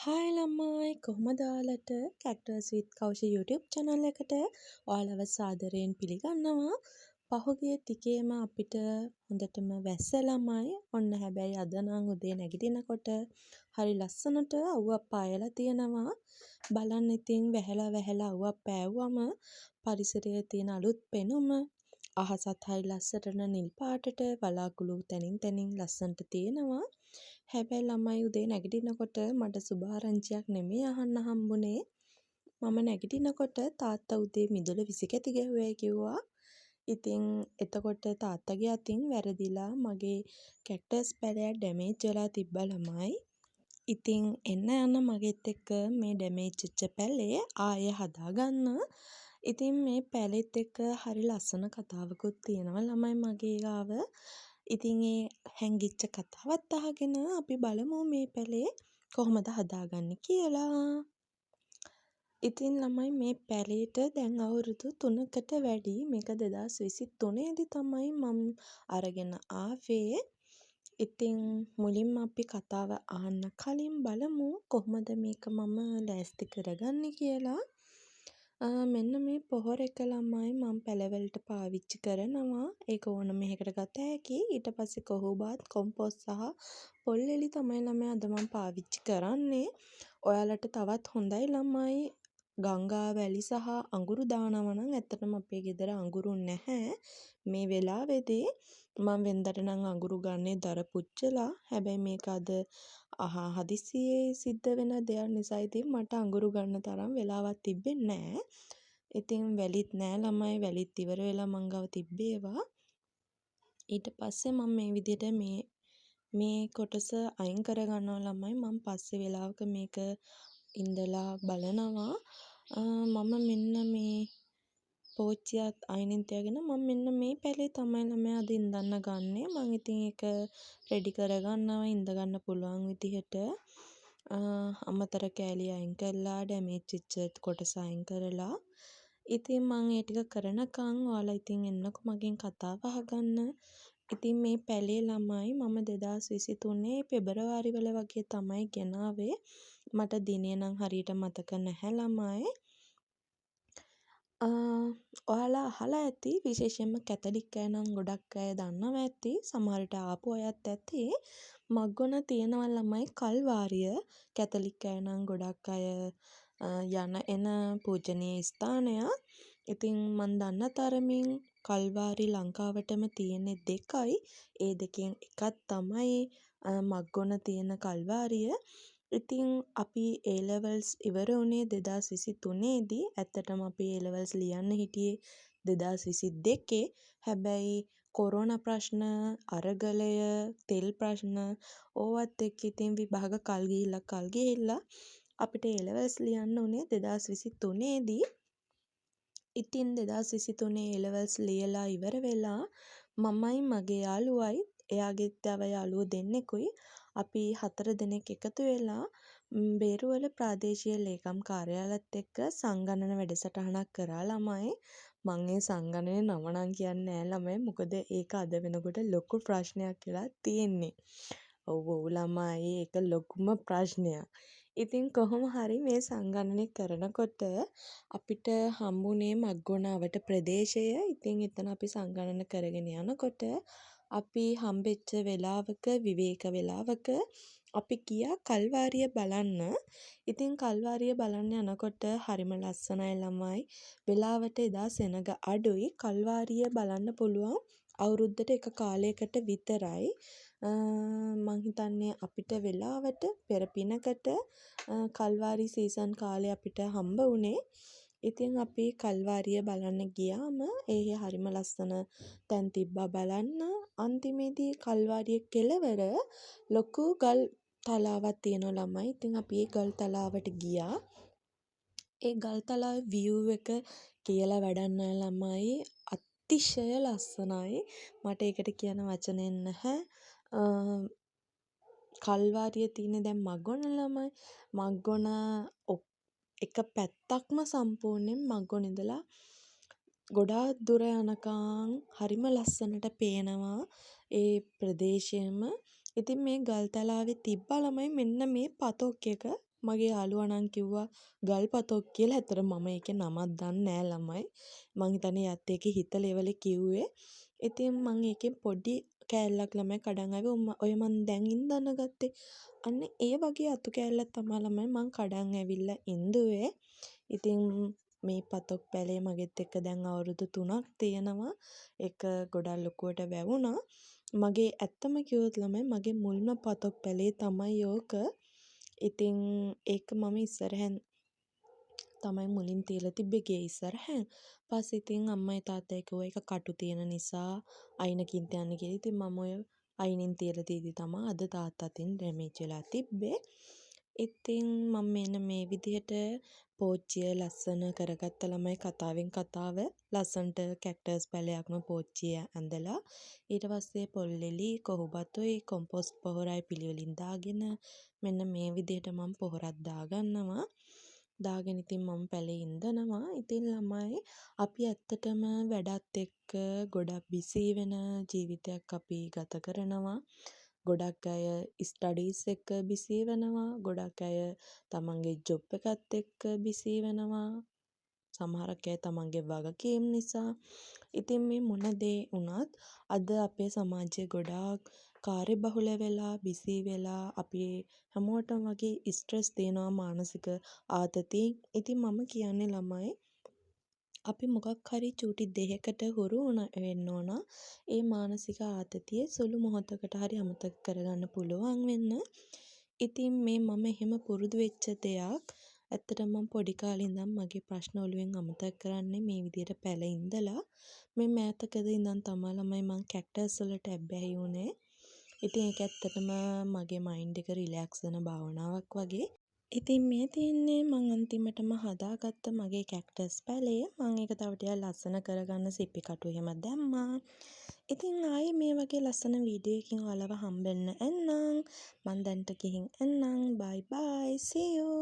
Hi ළමයි කොහොමද ඔයාලට කැක්ටස් විත් කෞෂි YouTube channel එකට ඔයාලව සාදරයෙන් පිළිගන්නවා. පහුගිය ටිකේම අපිට හොඳටම වැස්ස ළමයි. ඔන්න හැබැයි අද නම් උදේ නැගිටිනකොට හරි ලස්සනට අවුවක් පායලා තියෙනවා. බලන්න ඉතින් වැහැලා අවුවක් පෑවුවම පරිසරයේ තියෙන අලුත් පෙනුම අහසත් හරි ලස්සනට නිල් පාටට වලාකුළු තැනින් ලස්සනට තියෙනවා. හැබැයි ළමයි උදේ නැගිටිනකොට මට සුභාරංචියක් නෙමෙයි අහන්න හම්බුනේ. මම නැගිටිනකොට තාත්තා උදේ මිදුල විසිකැති ගැහුවයි කිව්වා. ඉතින් එතකොට තාත්තගේ අතින් වැරදිලා මගේ කැක්ටස් පැලයක් ඩැමේජ් වෙලා තිබ්බා ළමයි. ඉතින් එන්න යන්න මගෙත් එක්ක මේ ඩැමේජ් වෙච්ච පැලේ ආයෙ හදාගන්න. ඉතින් මේ පැලෙත් එක්ක හරි ලස්සන කතාවකුත් තියෙනවා ළමයි මගේ ගාව. ඉතින් ඒ හැංගිච්ච කතාවත් අහගෙන අපි බලමු මේ පැලේ කොහොමද හදාගන්නේ කියලා. ඉතින් ළමයි මේ පැලේට දැන් අවුරුදු 3කට වැඩි. මේක 2023 දී තමයි මම අරගෙන ආවේ. ඉතින් මුලින්ම අපි කතාව අහන්න කලින් බලමු කොහොමද මේක මම ලෑස්ති කරගන්නේ කියලා. මෙන්න මේ පොහොර එක ළමයි මම පැලවලට පාවිච්චි කරනවා. ඒක ඕනම එකකට ගත හැකි. ඊට පස්සේ කොහොබාත් කොම්පෝස්ට් සහ පොල් එලි තමයි ළමයි අද මම පාවිච්චි කරන්නේ. ඔයාලට තවත් හොඳයි ළමයි ගංගා වැලි සහ අඟුරු දානවා නම්. ඇත්තටම අපේ ගෙදර අඟුරු නැහැ මේ වෙලාවේදී. මම වෙනදට නම් අඟුරු ගන්නේ දර පුච්චලා. හැබැයි මේක අද හදිසියේ සිද්ධ වෙන දෙයක් නිසා ඉතින් මට අඟුරු ගන්න තරම් වෙලාවක් තිබෙන්නේ නැහැ. ඉතින් වැලිත් නෑ ළමයි. වැලිත් ඉවර වෙලා මං ගාව තිබ්බේ ඒවා. ඊට පස්සේ මම මේ විදිහට මේ කොටස අයින් කරගන්නවා ළමයි. මම පස්සේ වෙලාවක මේක ඉඳලා බලනවා. මම මෙන්න මේ පෝච්චියත් අයිනෙන් තියාගෙන මම මෙන්න මේ පැලේ තමයි ළමයි අද ඉඳන්න ගන්නෙ. මම ඉතින් ඒක රෙඩි කරගන්නවා ඉඳ ගන්න පුළුවන් විදිහට. අමතර කෑලි අයින් කරලා ඩැමේජ් වෙච්ච කොටස අයින් කරලා. ඉතින් මම ඒ ටික කරනකන් ඔයාලා ඉතින් එන්නකෝ මගෙන් කතාව අහගන්න. ඉතින් මේ පැලේ ළමයි මම 2023 පෙබරවාරි වල වගේ තමයි ගෙනාවේ. මට දිනය නම් හරියට මතක නැහැ ළමයි. ඔයාලා අහලා ඇති විශේෂයෙන්ම කැතලික් අය නම් ගොඩක් අය දන්නවා ඇති. සමහර විට ආපු අයත් ඇති. මග්ගොන තියෙනවා ළමයි කල්වාරිය. කැතලික් අය නම් ගොඩක් අය යන එන පූජනීය ස්ථානයක්. ඉතින් මන් දන්න තරමින් කල්වාරි ලංකාවටම තියෙන්නේ 2යි. ඒ දෙකෙන් එකක් තමයි මග්ගොන තියෙන කල්වාරිය. ඉතින් අපි A levels ඉවර වුණේ 2023 දී. ඇත්තටම අපි A levels ලියන්න හිටියේ 2022. හැබැයි කොරෝනා ප්‍රශ්න, අරගලය, තෙල් ප්‍රශ්න ඕවත් එක්ක ඉතින් විභාග කල් ගිහිල්ලා අපිට A levels ලියන්න උනේ 2023 දී. ඉතින් 2023 A levels ලියලා ඉවර වෙලා මමයි මගේ යාළුවයි එයාගෙත් තව යාළුවෝ දෙන්නෙකුයි අපි 4 දෙනෙක් එකතු වෙලා බේරුවල ප්‍රාදේශීය ලේකම් කාර්යාලයත් එක්ක සංගණන වැඩසටහනක් කරා ළමයි. මම ඒ සංගණනේ නම නම් කියන්නේ නෑ ළමයි. මොකද ඒක අද වෙනකොට ලොකු ප්‍රශ්නයක් වෙලා තියෙන්නේ. ඔව් ළමයි ඒක ලොකුම ප්‍රශ්නයක්. ඉතින් කොහොම හරි මේ සංගණනය කරනකොට අපිට හම්බුනේ මග්ගොනාවට ප්‍රදේශය. ඉතින් එතන අපි සංගණන කරගෙන යනකොට අපි හම්බෙච්ච වෙලාවක විවේක වෙලාවක අපි ගියා කල්වාරිය බලන්න. ඉතින් කල්වාරිය බලන්න යනකොට හරිම ලස්සනයි ළමයි. වෙලාවට එදා සෙනග අඩුයි. කල්වාරිය බලන්න පුළුවන් අවුරුද්දට එක කාලයකට විතරයි. මං හිතන්නේ අපිට වෙලාවට පෙර පිනකට කල්වාරි සීසන් කාලේ අපිට හම්බ වුණේ. ඉතින් අපි කල්වාරිය බලන්න ගියාම හරිම ලස්සන තැන් තිබ්බා බලන්න. අන්තිමේදී කල්වාරිය කෙළවර ලොකු ගල් තලාවක් තියෙනවා ළමයි. ඉතින් අපි ඒ ගල් තලාවට ගියා. ඒ ගල් තලාවේ view එක කියලා වැඩක් නෑ ළමයි. අතිශය ලස්සනයි. මට ඒකට කියන වචන නැහැ. කල්වාරිය තියෙන්නේ දැන් මග්ගොන ළමයි. මග්ගොන එක පැත්තක්ම සම්පූර්ණයෙන් මග්ගොන ඉඳලා ගොඩාක් දුර යනකම් හරිම ලස්සනට පේනවා ඒ ප්‍රදේශයම. ඉතින් මේ ගල් තලාවේ තිබ්බා ළමයි මෙන්න මේ පතොක් එක මගේ යාළුවා නම් කිව්වා ගල්පතොක් කියලා. ඇත්තට මම ඒකේ නමක් දන්නේ නෑ ළමයි. මං හිතන්නේ එයාත් ඒකේ හිත ලෙවලේ කිව්වේ. ඉතින් මං ඒකෙන් පොඩි කෑල්ලක් ළමයි කඩන් ආවේ. ඔය මං දැන් ඉන්දන්න ගත්තේ. අන්න ඒ වගේ අතු කෑල්ලක් තමා ළමයි මං කඩන් ඇවිල්ලා ඉන්දුවේ. ඉතින් මේ පතොක් පැලේ මගෙත් එක්ක දැන් අවුරුදු 3ක් තියෙනවා. ඒක ගොඩක් ලොකුවට වැවුණා. මගේ ඇත්තම කිව්වොත් ළමයි මගේ මුල්ම පතොක් පැලේ තමයි ඕක. ඉතින් ඒක මම ඉස්සරහෙන් තමයි මුලින් තියලා තිබ්බේ ගේ ඉස්සරහෙන්. පස්සේ ඉතින් අම්මයි තාත්තයි කිව්වා ඒක කටු තියෙන නිසා අයිනකින් තියන්න කියලා. ඉතින් මම ඔය අයිනෙන් තියලා දීදී තමා අද තාත්තා අතින් ඩැමේජ් වෙලා තිබ්බේ. ඉතින් මම මෙන්න මේ විදිහට පෝච්චිය ලස්සන කරගත්ත ළමයි කතාවෙන් කතාව ලස්සනට කැක්ටස් පැලයක්ම පෝච්චිය ඇඳලා ඊට පස්සේ පොල්ලෙලි කොහොඹතුයි කොම්පෝස්ට් පොහොරයි පිළිවෙලින් දාගෙන මෙන්න මේ විදිහට මම පොහොරක් දාගන්නවා. දාගෙන ඉතින් මම පැලේ ඉඳනවා. ඉතින් ළමයි අපි ඇත්තටම වැඩත් එක්ක ගොඩක් බිසී වෙන ජීවිතයක් අපි ගත කරනවා. ගොඩක් අය ස්ටඩීස් එක්ක බිසී වෙනවා. ගොඩක් අය තමන්ගේ ජොබ් එකත් එක්ක බිසී වෙනවා. සමහරක් අය තමන්ගේ වගකීම් නිසා. ඉතින් මේ මොන දේ වුණත් අද අපේ සමාජය ගොඩාක් කාර්යබහුල වෙලා බිසී වෙලා අපි හැමෝටම වගේ ස්ට්‍රෙස් තියෙනවා මානසික ආතති. ඉතින් මම කියන්නේ ළමයි අපි මොකක් හරි චූටි දෙයකට හුරු වෙන්න ඕන. ඒ මානසික ආතතිය සුළු මොහොතකට හරි අමතක කරගන්න පුළුවන් වෙන්න. ඉතින් මේ මම එහෙම පුරුදු වෙච්ච දෙයක්. ඇත්තටම මම පොඩි කාලේ ඉඳන් මගේ ප්‍රශ්න ඔලුවෙන් අමතක කරන්නේ මේ විදිහට පැල ඉඳලා. මේ මෑතකදී ඉඳන් තමයි ළමයි මම කැක්ටස් වලට ඇබ්බැහි වුණේ. ඉතින් ඒක ඇත්තටම මගේ මයින්ඩ් එක රිලැක්ස් වෙන භාවනාවක් වගේ. ඉතින් මේ තියෙන්නේ මං අන්තිමටම හදාගත්ත මගේ කැක්ටස් පැලේ. මං ඒක තව ටිකක් ලස්සන කරගන්න සිප්පි කටු එහෙම දැම්මා. ඉතින් ආයේ මේ වගේ ලස්සන වීඩියෝ එකකින් ඔයාලව හම්බෙන්න එන්නම්. මං දැන්ට ගිහින් එන්නම්. bye bye see you.